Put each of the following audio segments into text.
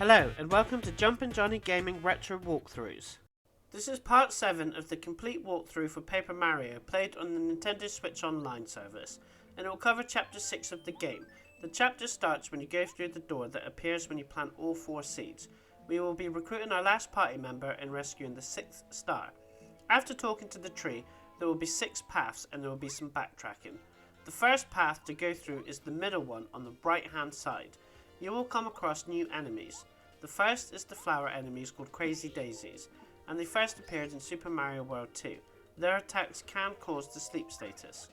Hello and welcome to Jumpin' Johnny Gaming Retro Walkthroughs. This is part 7 of the complete walkthrough for Paper Mario played on the Nintendo Switch Online service, and it will cover chapter 6 of the game. The chapter starts when you go through the door that appears when you plant all 4 seeds. We will be recruiting our last party member and rescuing the 6th star. After talking to the tree, there will be 6 paths and there will be some backtracking. The first path to go through is the middle one on the right hand side. You will come across new enemies. The first is the flower enemies called Crazy Daisies, and they first appeared in Super Mario World 2. Their attacks can cause the sleep status.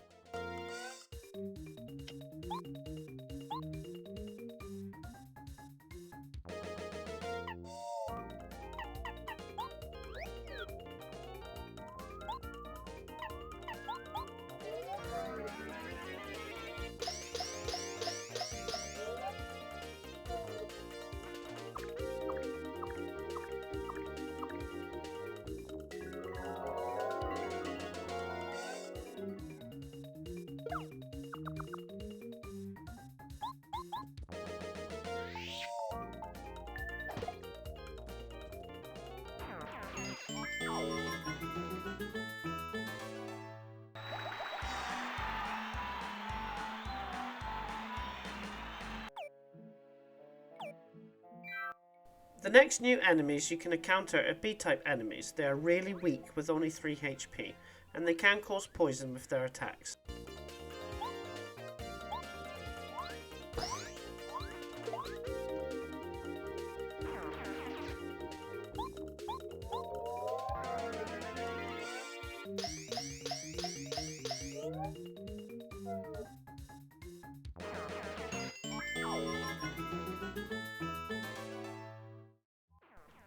The next new enemies you can encounter are B-type enemies. They are really weak with only 3 HP, and they can cause poison with their attacks.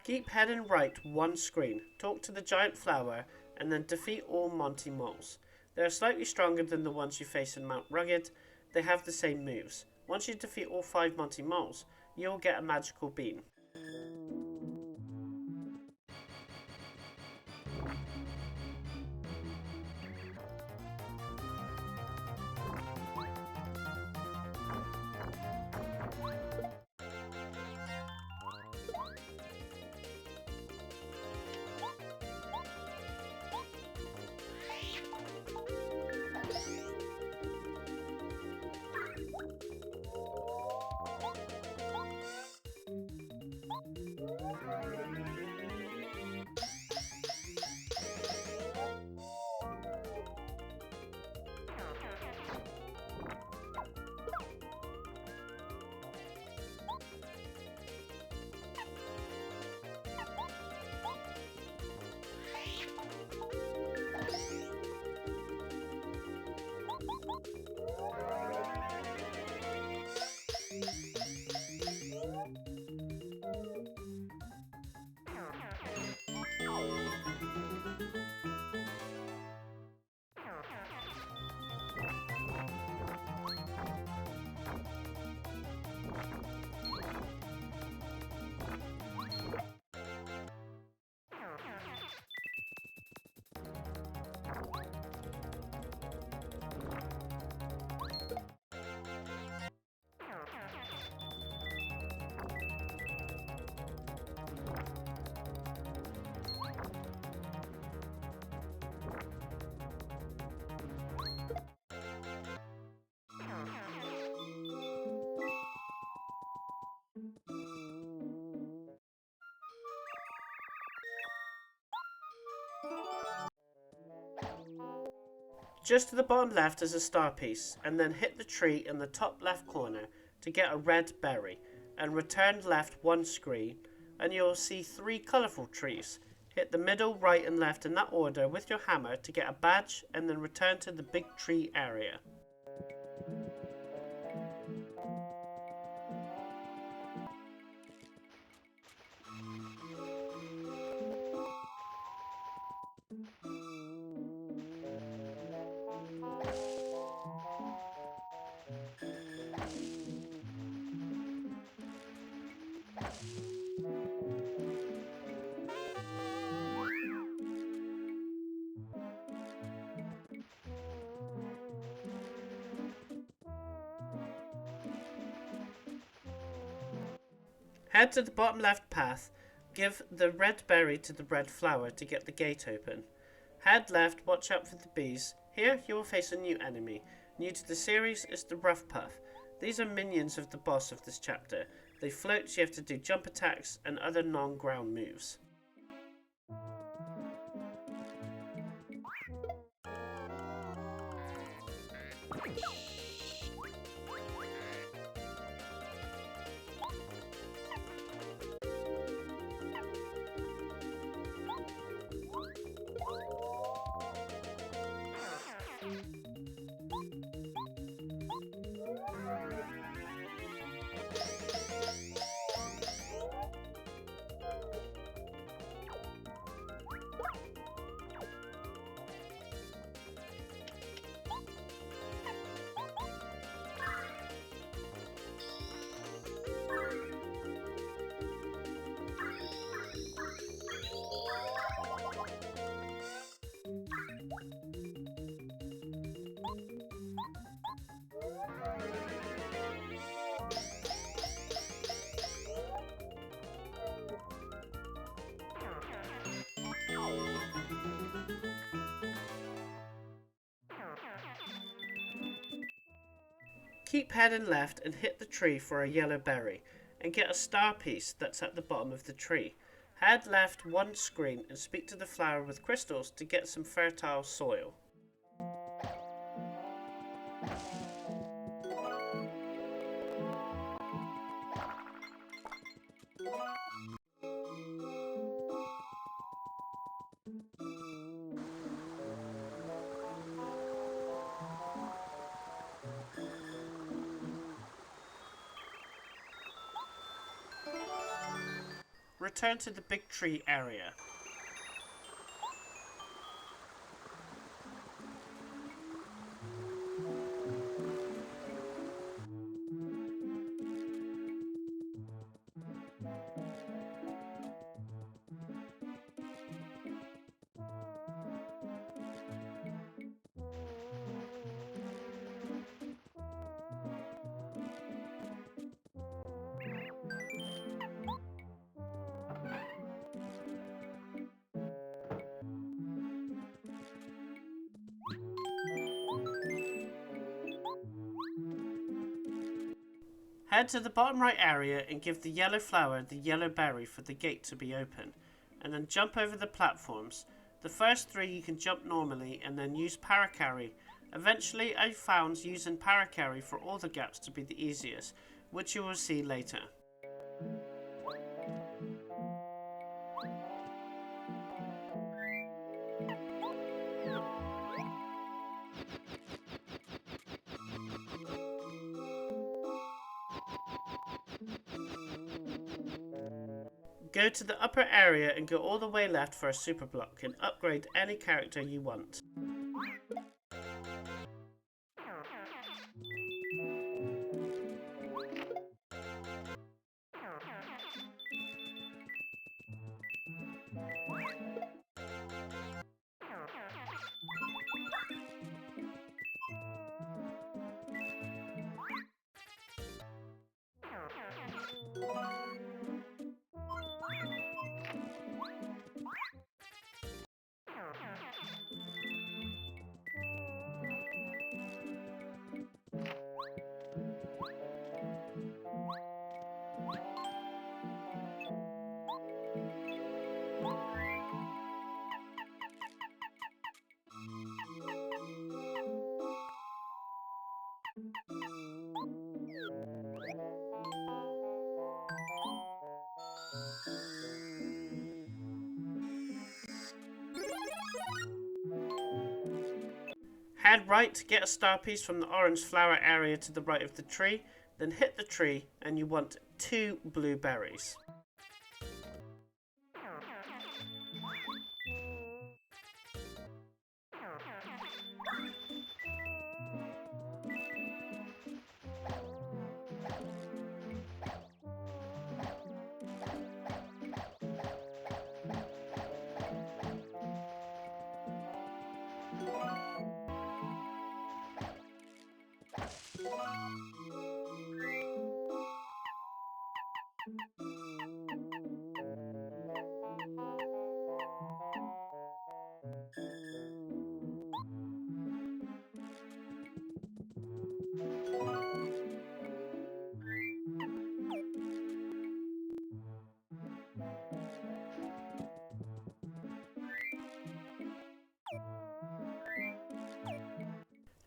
Keep heading right one screen, talk to the giant flower, and then defeat all Monty Moles. They are slightly stronger than the ones you face in Mount Rugged. They have the same moves. Once you defeat all 5 Monty Moles, you will get a magical bean. Just to the bottom left is a star piece, and then hit the tree in the top left corner to get a red berry, and return left one screen, and you'll see 3 colourful trees. Hit the middle, right and left in that order with your hammer to get a badge, and then return to the big tree area. Head to the bottom left path, give the red berry to the red flower to get the gate open. Head left, watch out for the bees. Here you will face a new enemy. New to the series is the rough puff. These are minions of the boss of this chapter. They float, so you have to do jump attacks and other non-ground moves. Keep heading left and hit the tree for a yellow berry, and get a star piece that's at the bottom of the tree. Head left one screen and speak to the flower with crystals to get some fertile soil. Return to the big tree area. Head to the bottom right area and give the yellow flower the yellow berry for the gate to be open, and then jump over the platforms. The first three you can jump normally and then use paracarry. Eventually I found using paracarry for all the gaps to be the easiest, which you will see later. Go to the upper area and go all the way left for a super block and upgrade any character you want. Head right to get a star piece from the orange flower area to the right of the tree, then hit the tree and you want 2 blue berries.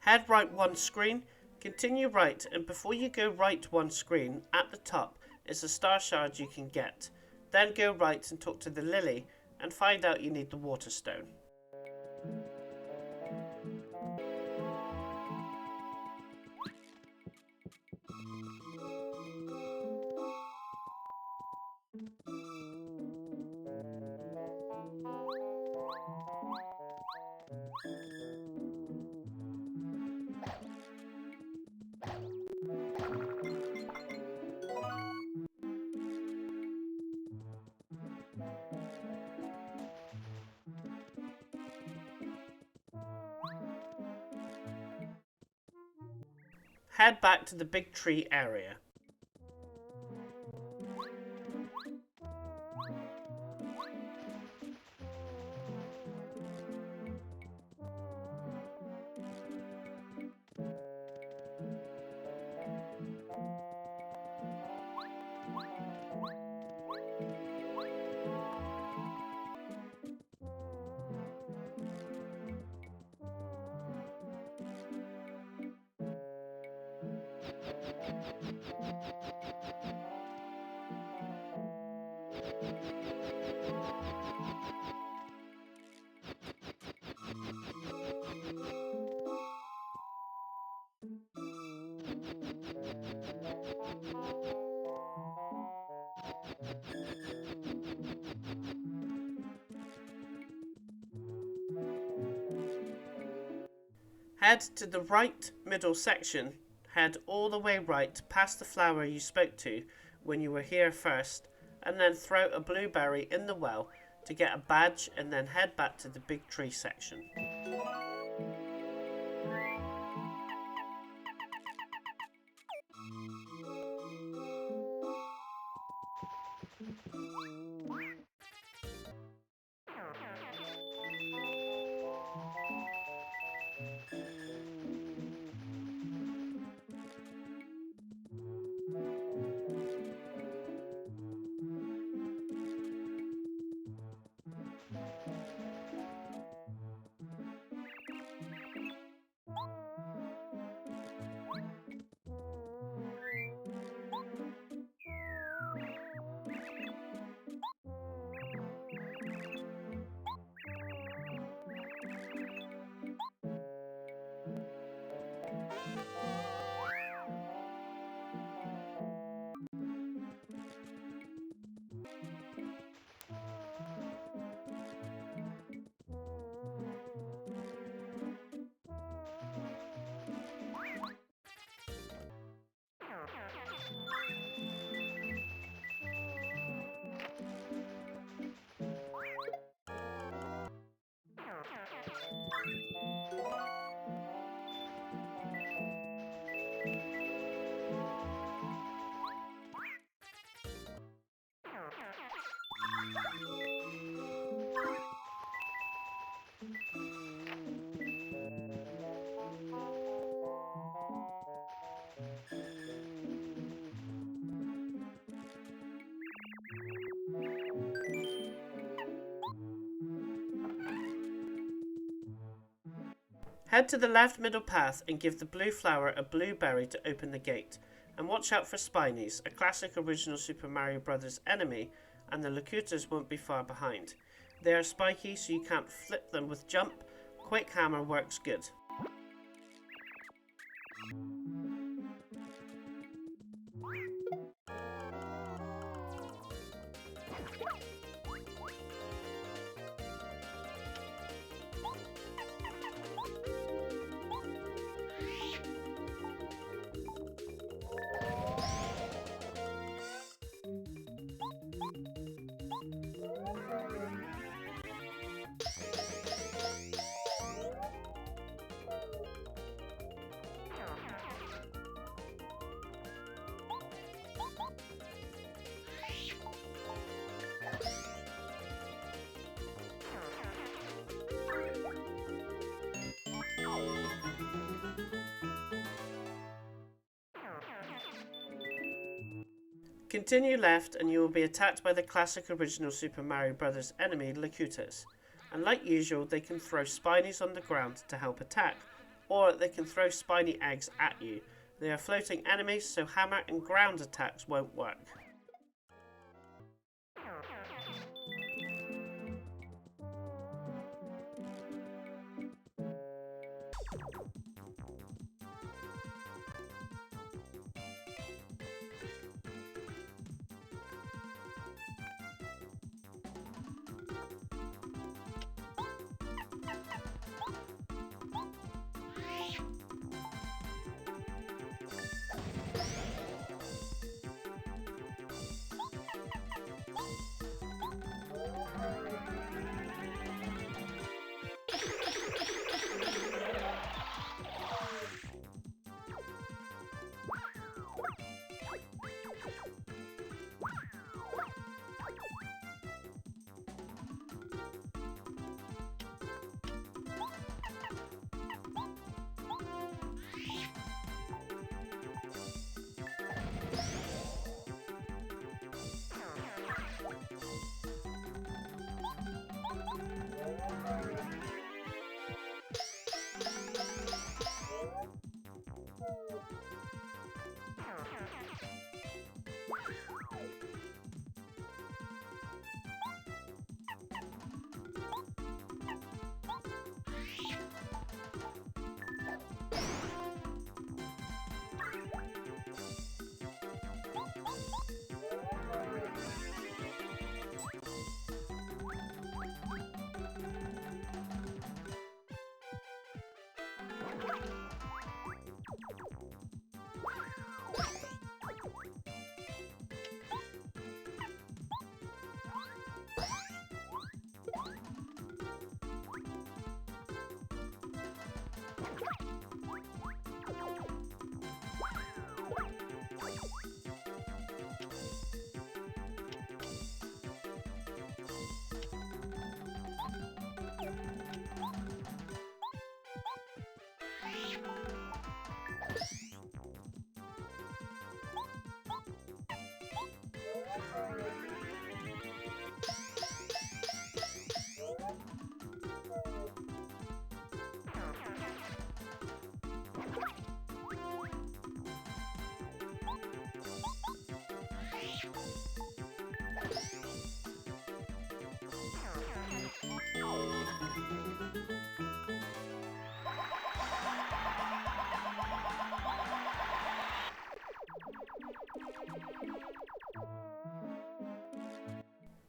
Head right one screen, continue right, and before you go right one screen, at the top is a star shard you can get. Then go right and talk to the lily, and find out you need the water stone. Head back to the big tree area. Head to the right middle section, head all the way right past the flower you spoke to when you were here first, and then throw a blueberry in the well to get a badge, and then head back to the big tree section. Head to the left middle path and give the blue flower a blueberry to open the gate. And watch out for Spinies, a classic original Super Mario Bros. Enemy, and the Locutas won't be far behind. They are spiky, so you can't flip them with jump. Quick hammer works good. Continue left and you will be attacked by the classic original Super Mario Bros. Enemy, Locutas. And like usual, they can throw Spinies on the ground to help attack, or they can throw spiny eggs at you. They are floating enemies, so hammer and ground attacks won't work.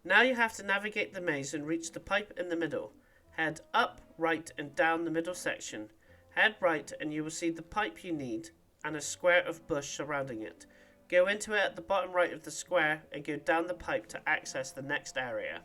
Now you have to navigate the maze and reach the pipe in the middle. Head up, right and down the middle section. Head right and you will see the pipe you need and a square of bush surrounding it. Go into it at the bottom right of the square and go down the pipe to access the next area.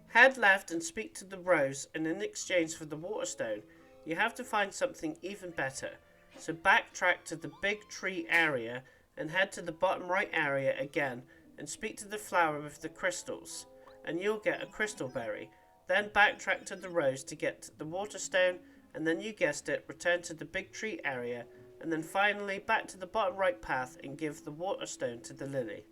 Head left and speak to the rose, and in exchange for the water stone, you have to find something even better. So backtrack to the big tree area and head to the bottom right area again and speak to the flower with the crystals, and you'll get a crystal berry. Then backtrack to the rose to get the water stone, and then you guessed it, return to the big tree area, and then finally back to the bottom right path and give the water stone to the lily.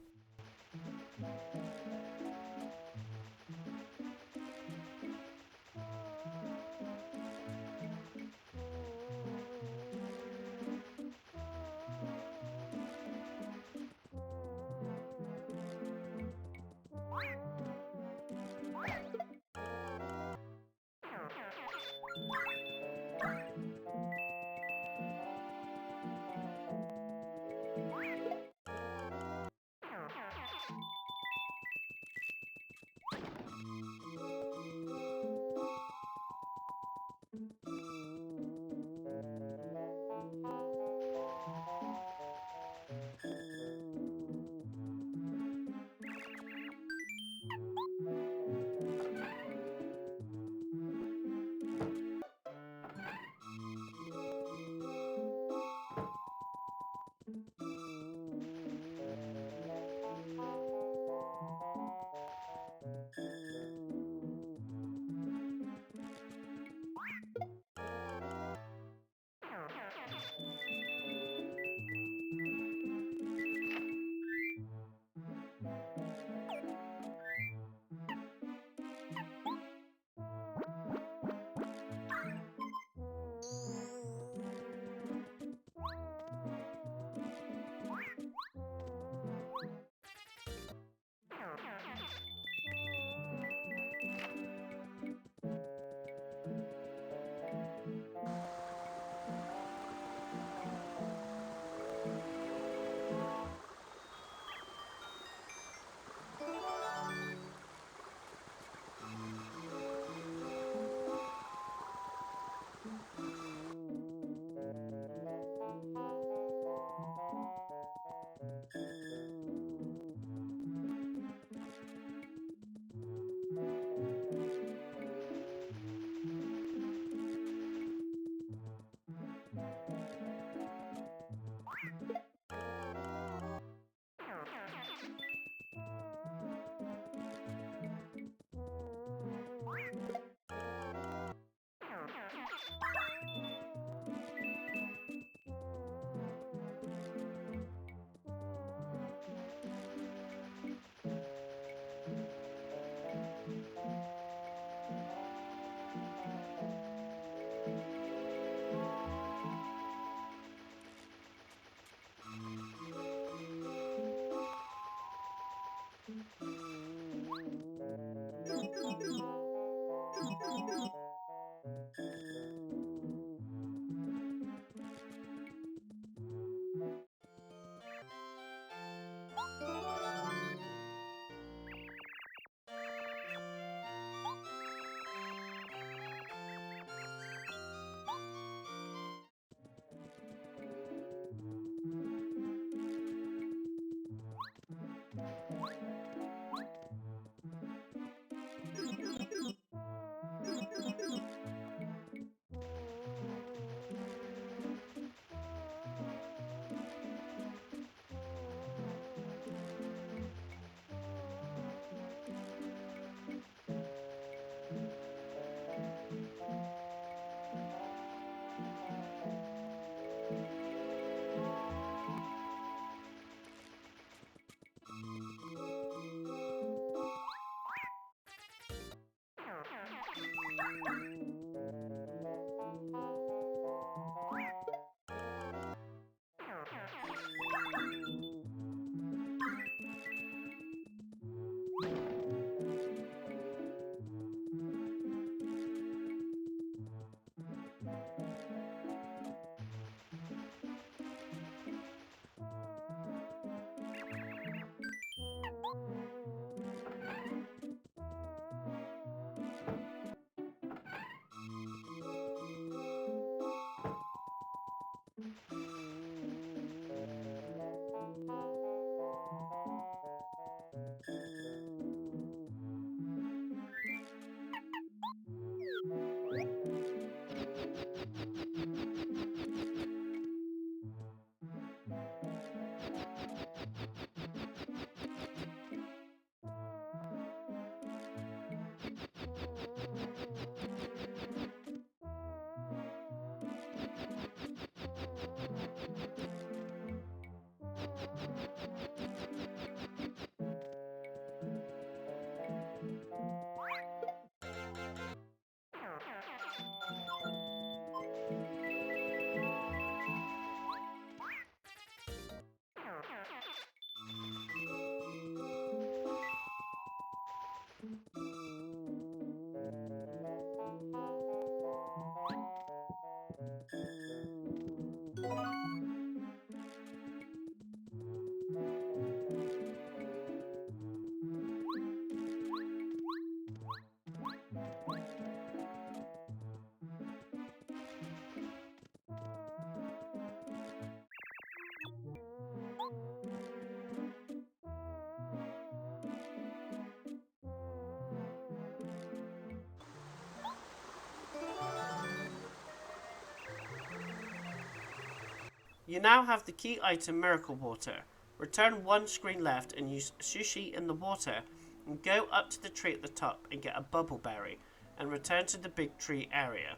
You now have the key item Miracle Water. Return one screen left and use Sushi in the water, and go up to the tree at the top and get a bubble berry, and return to the big tree area.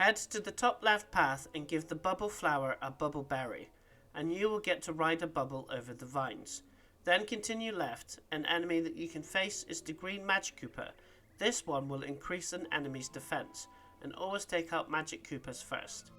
Head to the top left path and give the bubble flower a bubble berry, and you will get to ride a bubble over the vines. Then continue left. An enemy that you can face is the green Magic Koopa. This one will increase an enemy's defense, and always take out Magic Koopas first.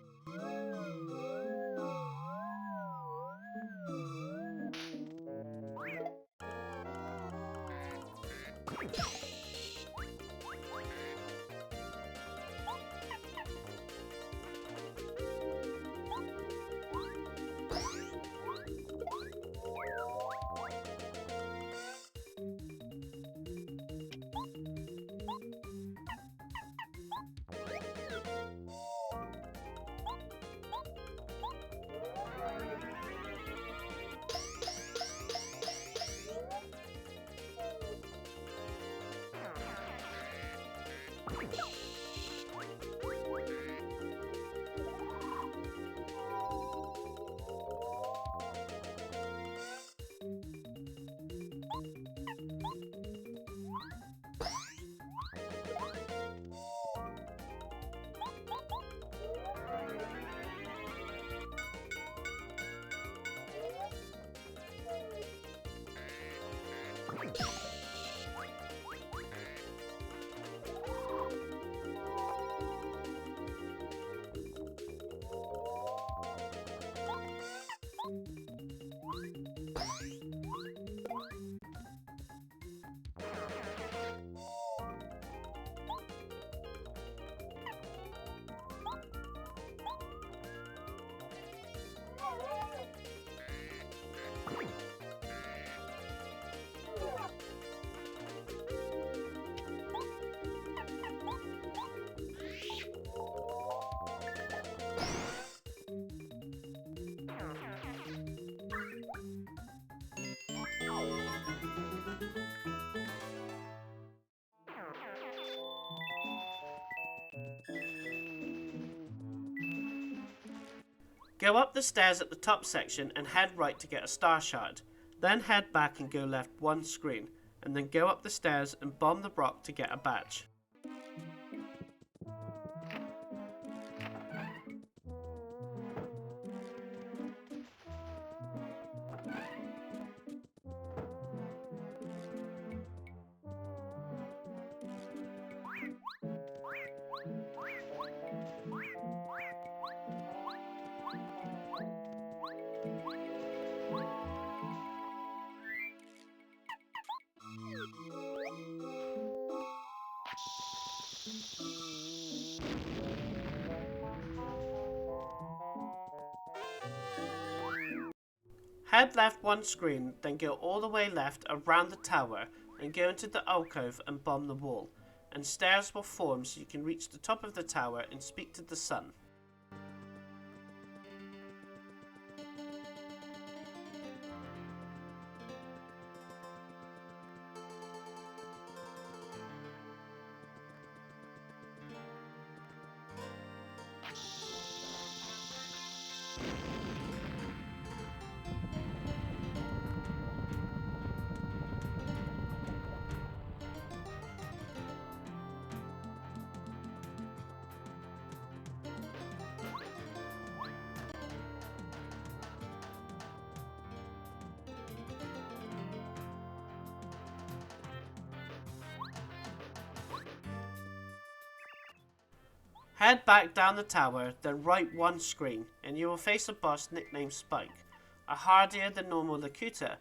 Go up the stairs at the top section and head right to get a star shard. Then head back and go left one screen, and then go up the stairs and bomb the rock to get a badge. Head left one screen, then go all the way left around the tower and go into the alcove and bomb the wall, and stairs will form so you can reach the top of the tower and speak to the sun. Head back down the tower, then right one screen, and you will face a boss nicknamed Spike. A hardier than normal Lakuta.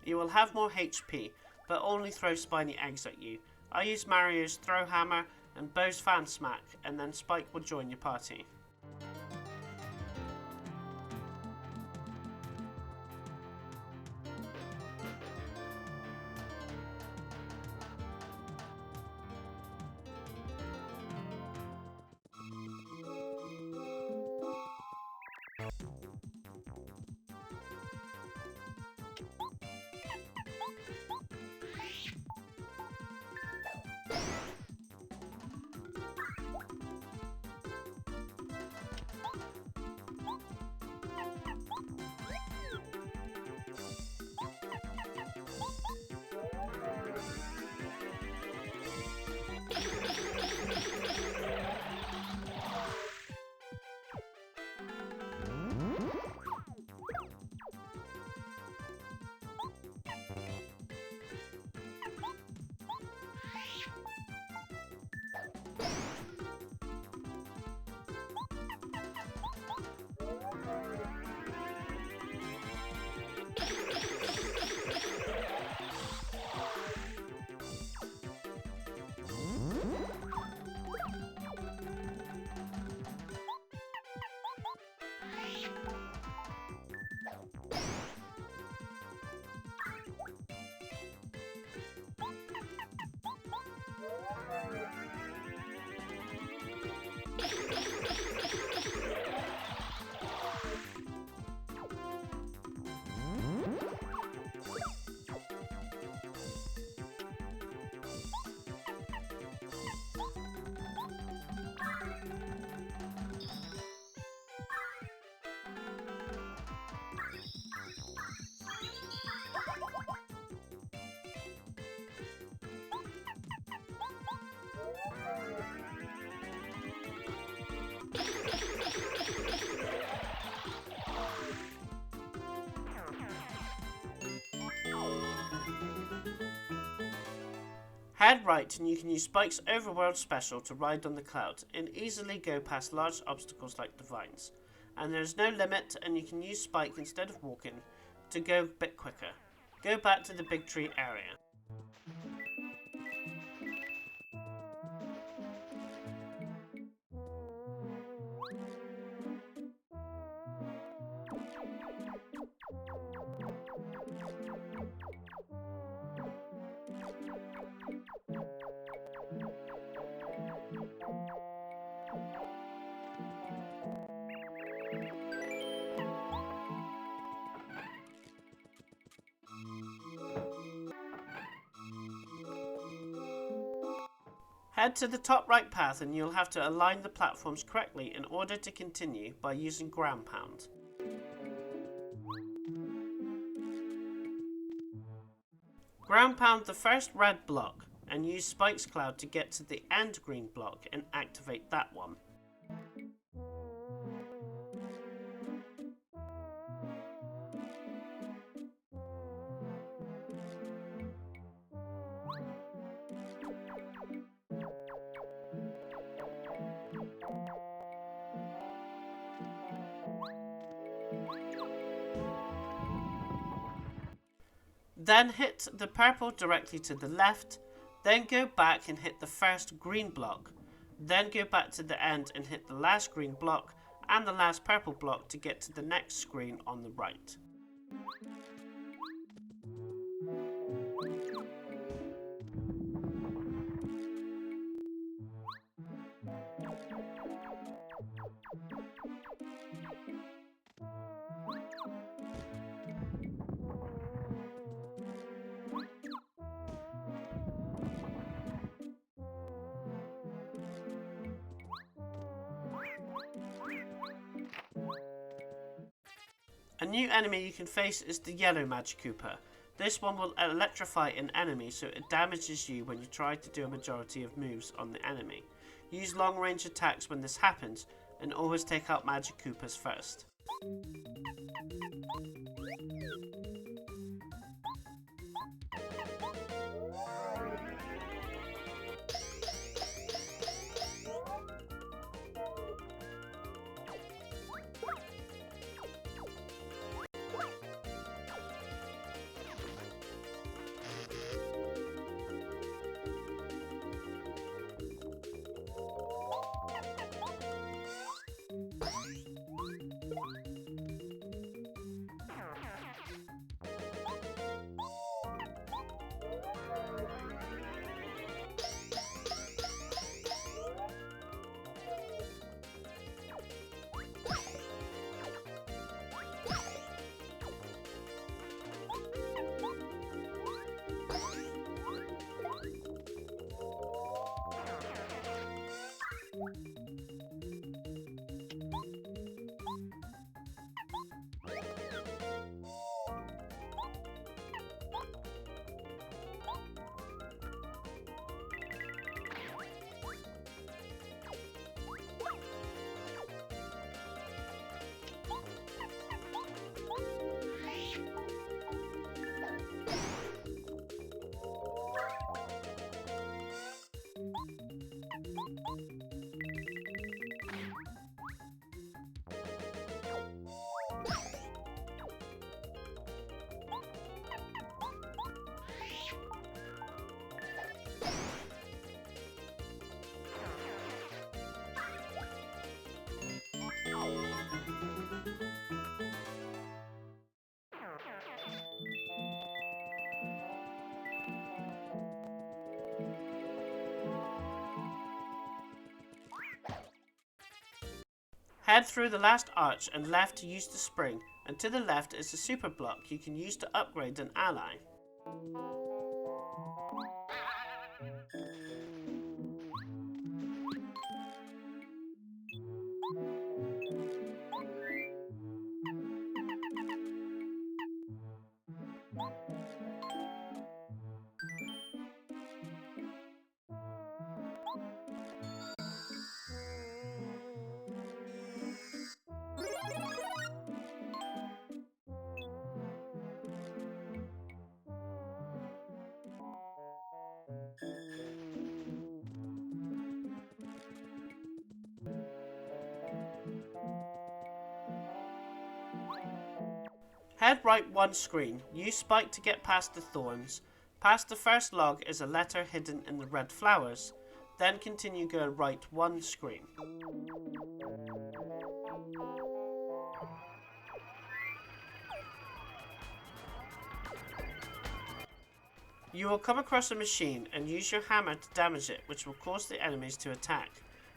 You will have more HP, but only throw spiny eggs at you. I use Mario's throw hammer and Bow's fan smack, and then Spike will join your party. Head right and you can use Spike's overworld special to ride on the clouds and easily go past large obstacles like the vines. And there's no limit, and you can use Spike instead of walking to go a bit quicker. Go back to the big tree area. Head to the top right path and you'll have to align the platforms correctly in order to continue by using ground pound. Ground pound the first red block and use Spike's Cloud to get to the end green block and activate that one. Then hit the purple directly to the left, then go back and hit the first green block, then go back to the end and hit the last green block and the last purple block to get to the next screen on the right. A new enemy you can face is the yellow Magikoopa. This one will electrify an enemy so it damages you when you try to do a majority of moves on the enemy. Use long range attacks when this happens and always take out Magikoopas first. Head through the last arch and left to use the spring, and to the left is the super block you can use to upgrade an ally. Head right one screen, use Spike to get past the thorns. Past the first log is a letter hidden in the red flowers, then continue go right one screen. You will come across a machine and use your hammer to damage it, which will cause the enemies to attack.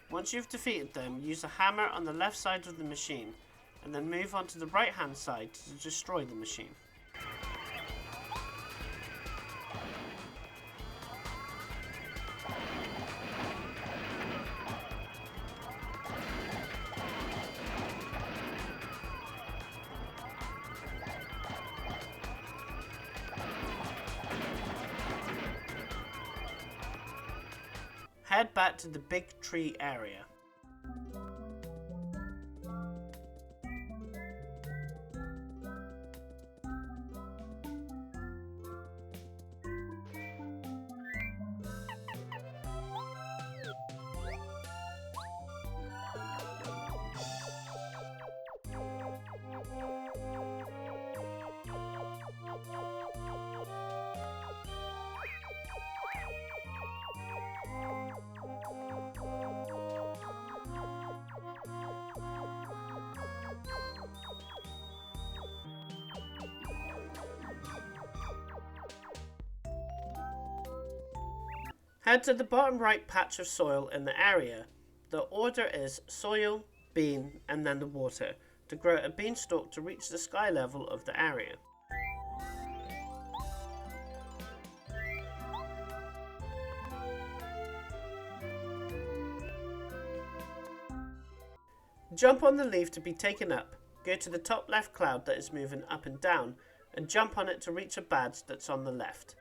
Once you've defeated them, use a hammer on the left side of the machine, and then move on to the right hand side to destroy the machine. Head back to the big tree area. Head to the bottom right patch of soil in the area. The order is soil, bean, and then the water, to grow a beanstalk to reach the sky level of the area. Jump on the leaf to be taken up, go to the top left cloud that is moving up and down, and jump on it to reach a badge that's on the left.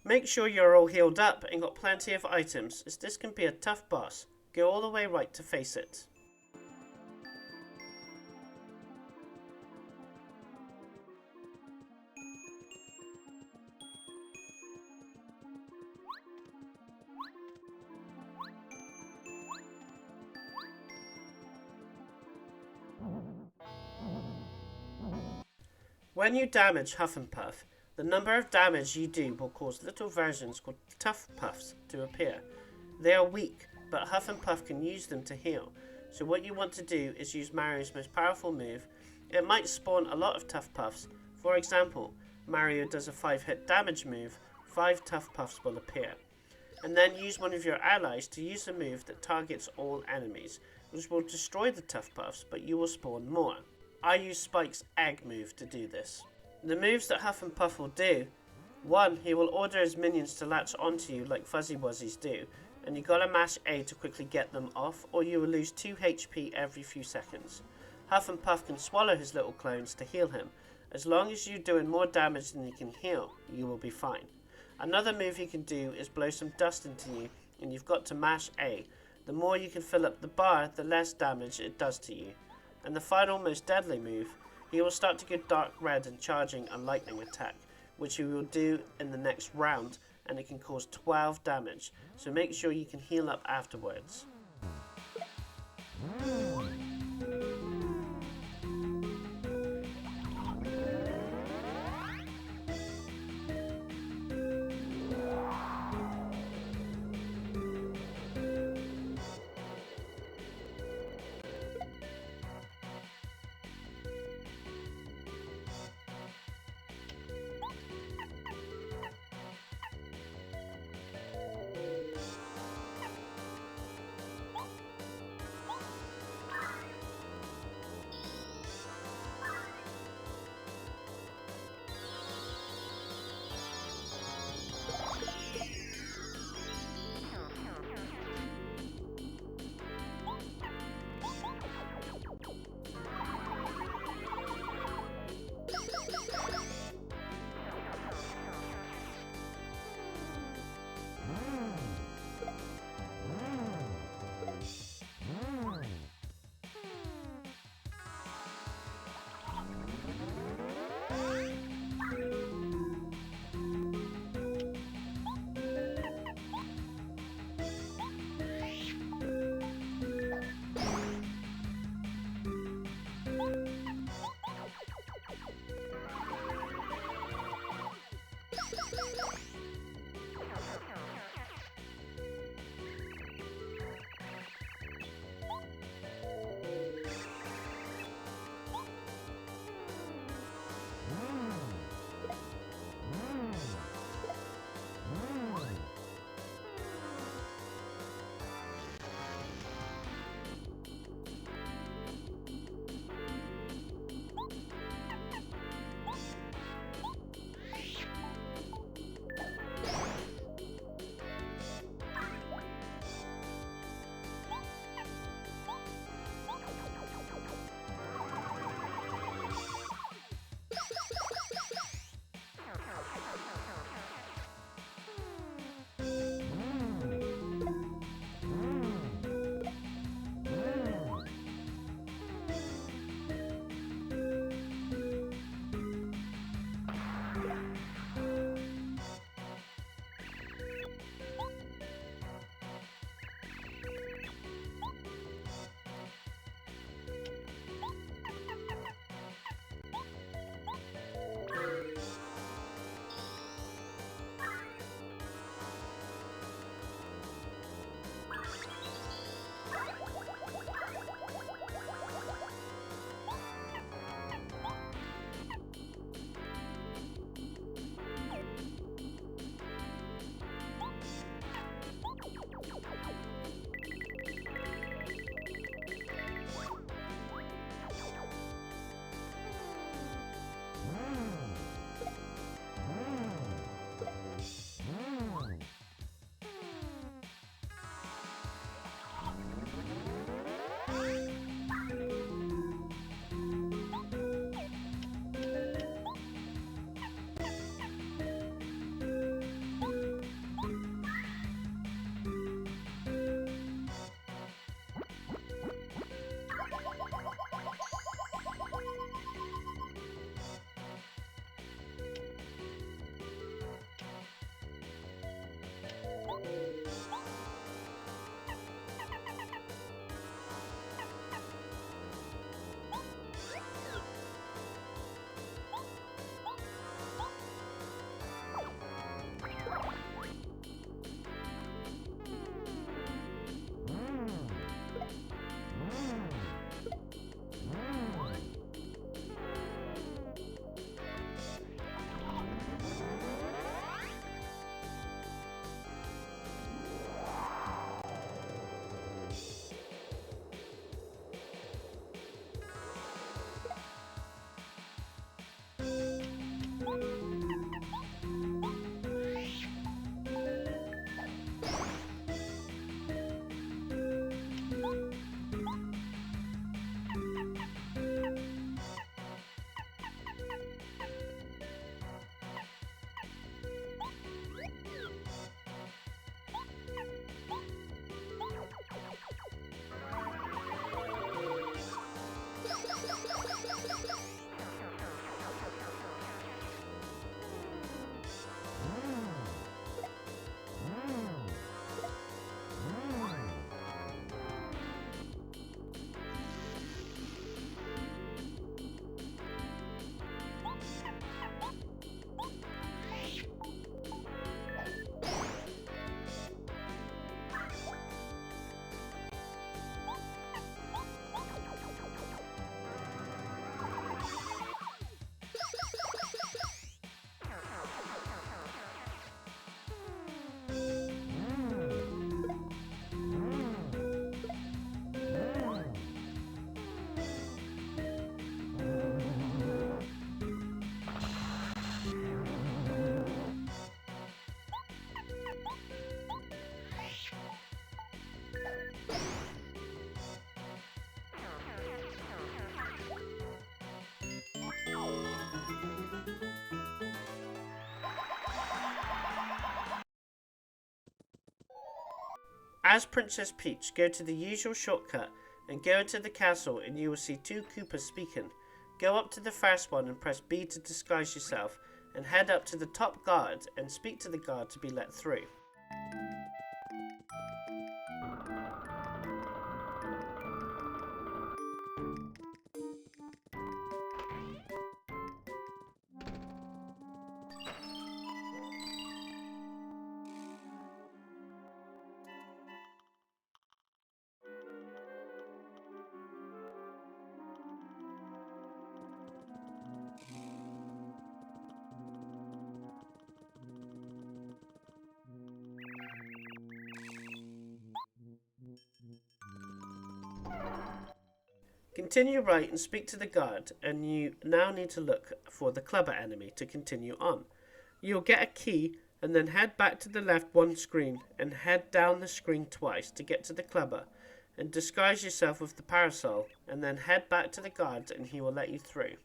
Make sure you're all healed up and got plenty of items, as this can be a tough boss. Go all the way right to face it. When you damage Huff and Puff, the number of damage you do will cause little versions called Tough Puffs to appear. They are weak, but Huff and Puff can use them to heal. So what you want to do is use Mario's most powerful move. It might spawn a lot of Tough Puffs. For example, Mario does a 5-hit damage move, 5 Tough Puffs will appear. And then use one of your allies to use a move that targets all enemies, which will destroy the Tough Puffs, but you will spawn more. I use Spike's egg move to do this. The moves that Huff and Puff will do: 1. He will order his minions to latch onto you like Fuzzy Wuzzies do, and you gotta mash A to quickly get them off, or you will lose 2 HP every few seconds. Huff and Puff can swallow his little clones to heal him. As long as you're doing more damage than you can heal, you will be fine. Another move he can do is blow some dust into you, and you've got to mash A. The more you can fill up the bar, the less damage it does to you. And the final, most deadly move: he will start to go dark red and charging a lightning attack, which he will do in the next round, and it can cause 12 damage, so make sure you can heal up afterwards. As Princess Peach, go to the usual shortcut and go into the castle and you will see 2 Koopas speaking. Go up to the first one and press B to disguise yourself and head up to the top guard and speak to the guard to be let through. Continue right and speak to the guard, and you now need to look for the clubber enemy to continue on. You'll get a key and then head back to the left 1 screen and head down the screen twice to get to the clubber and disguise yourself with the parasol and then head back to the guard and he will let you through.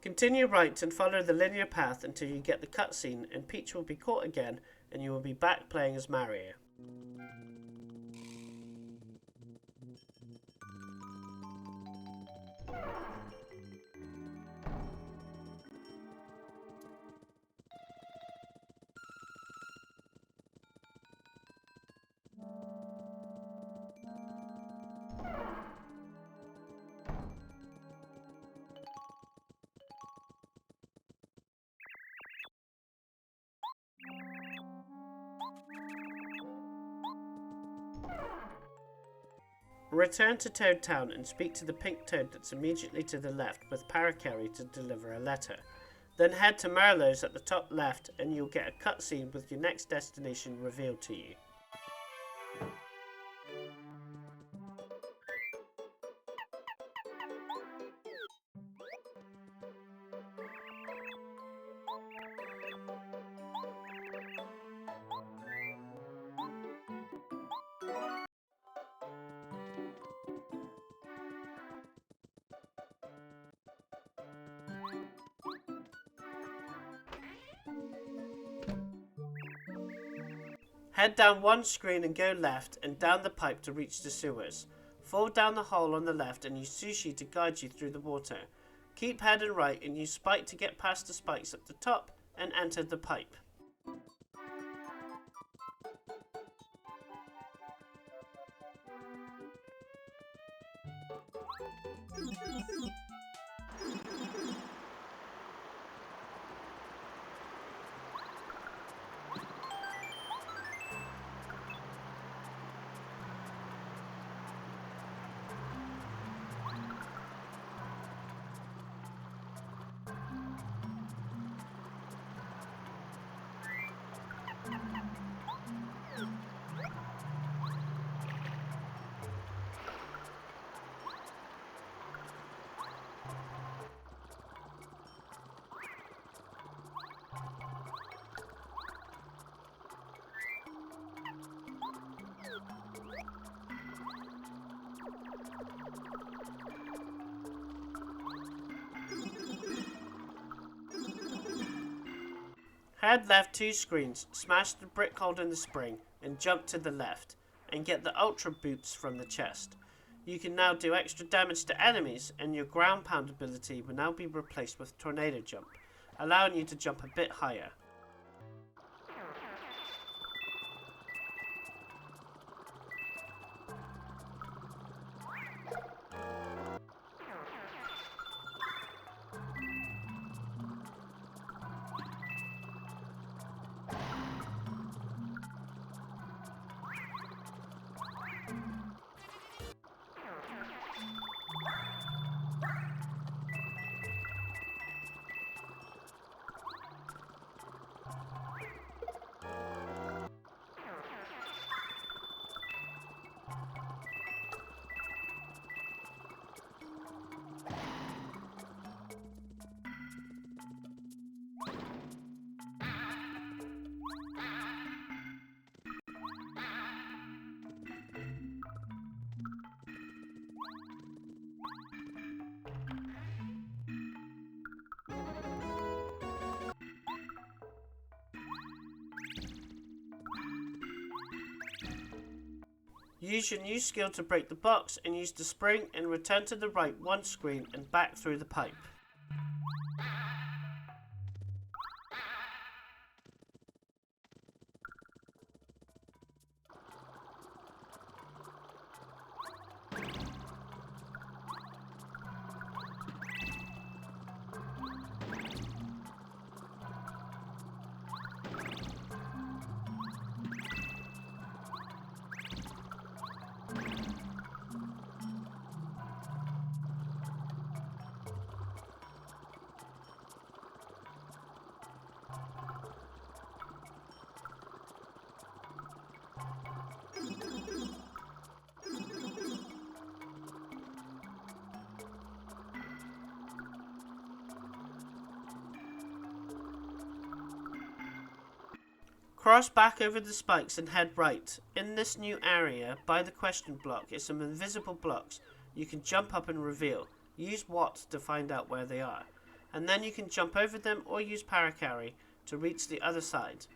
Continue right and follow the linear path until you get the cutscene and Peach will be caught again and you will be back playing as Mario. Return to Toad Town and speak to the pink toad that's immediately to the left with Parakarry to deliver a letter. Then head to Merlot's at the top left and you'll get a cutscene with your next destination revealed to you. Head down 1 screen and go left and down the pipe to reach the sewers. Fall down the hole on the left and use Sushi to guide you through the water. Keep heading right and use Spike to get past the spikes at the top and enter the pipe. Head left 2 screens, smash the brick holding the spring, and jump to the left, and get the Ultra Boots from the chest. You can now do extra damage to enemies, and your ground pound ability will now be replaced with Tornado Jump, allowing you to jump a bit higher. Use your new skill to break the box and use the spring and return to the right 1 screen and back through the pipe. Cross back over the spikes and head right. In this new area, by the question block, is some invisible blocks you can jump up and reveal. Use what to find out where they are. And then you can jump over them or use paracarry to reach the other side.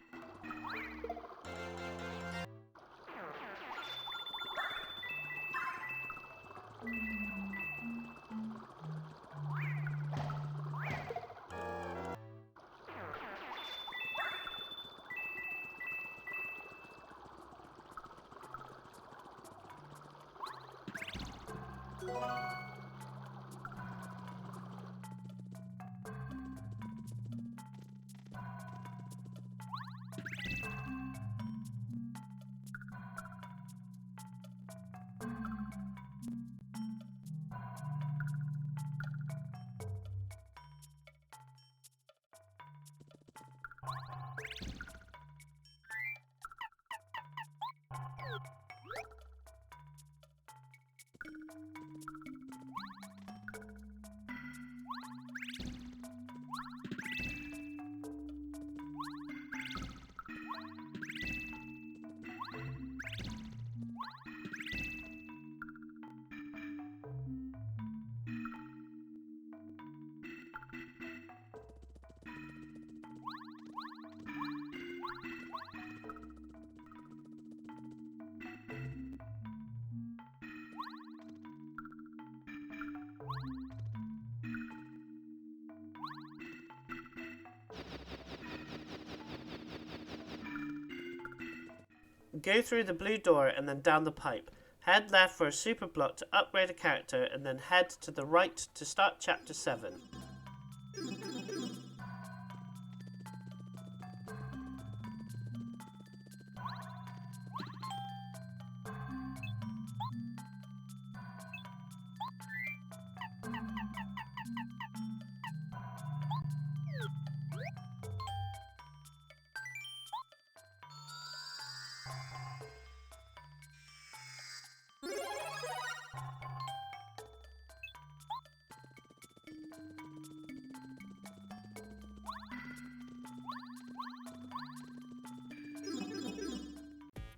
Go through the blue door and then down the pipe. Head left for a super block to upgrade a character and then head to the right to start chapter 7.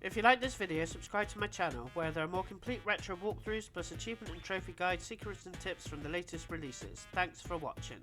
If you like this video, subscribe to my channel, where there are more complete retro walkthroughs plus achievement and trophy guides, secrets and tips from the latest releases. Thanks for watching.